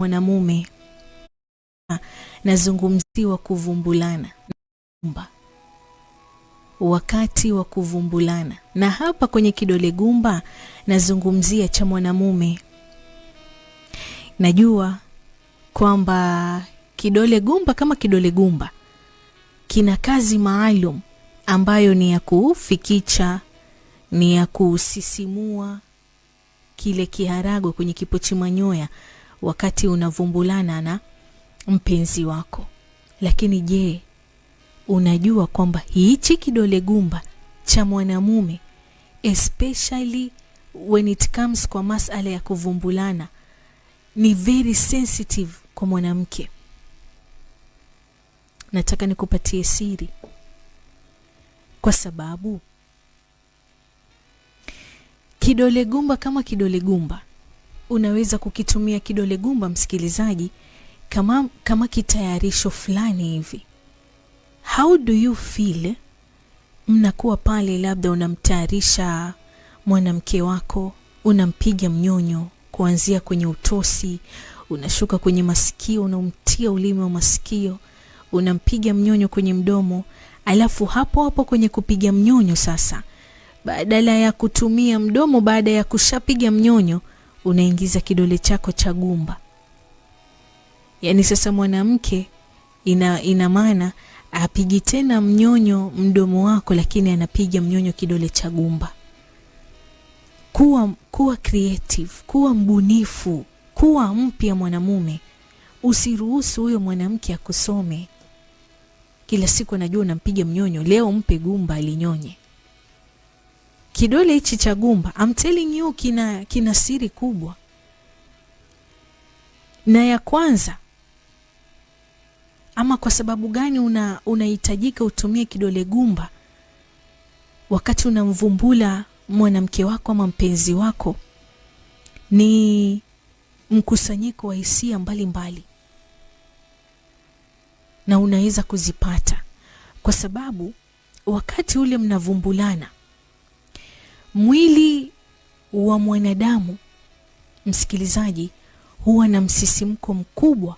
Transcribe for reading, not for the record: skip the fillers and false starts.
Mwanamume nazungumziwa kuvumbulana, wakati wa kuvumbulana, na hapa kwenye kidole gumba nazungumzia cha mwanamume. Najua kwamba kidole gumba kama kidole gumba kina kazi maalum ambayo ni ya kufikicha, ni ya kusisimua kile kiharago kwenye kipochi manyoya wakati unavumbulana na mpenzi wako. Lakini je, unajua kwamba hichi kidole gumba cha mwanamume, especially when it comes kwa masala ya kuvumbulana, ni very sensitive kwa mwanamke? Nataka nikupatie siri, kwa sababu kidole gumba kama kidole gumba unaweza kukitumia kidole gumba, msikilizaji, kama kitayarisho fulani hivi. How do you feel mnakuwa pale, labda unamtayarisha mwanamke wako, unampiga mnyonyo kuanzia kwenye utosi, unashuka kwenye masikio, unamtia ulimi wa masikio, unampiga mnyonyo kwenye mdomo, alafu hapo hapo kwenye kupiga mnyonyo sasa, badala ya kutumia mdomo, baada ya kushapiga mnyonyo, unaingiza kidole chako cha gumba. Yani sasa mwanamke ina maana apigi tena mnyonyo mdomo wako, lakini anapiga mnyonyo kidole cha gumba. Kuwa creative, kuwa mbunifu, kuwa mpya mwanamume. Usiruhusu huyo mwanamke akusome kila siku anajua unampiga mnyonyo, leo mpe gumba alinyonye. Kidole hichi cha gumba, I'm telling you, kina siri kubwa. Na ya kwanza, ama kwa sababu gani unahitajika utumie kidole gumba wakati unamvumbula mwanamke wako ama mpenzi wako, ni mkusanyiko wa hisia mbalimbali, na unaweza kuzipata kwa sababu wakati ule mnavumbulana, mwili wa mwanadamu, msikilizaji, huwa na msisimko mkubwa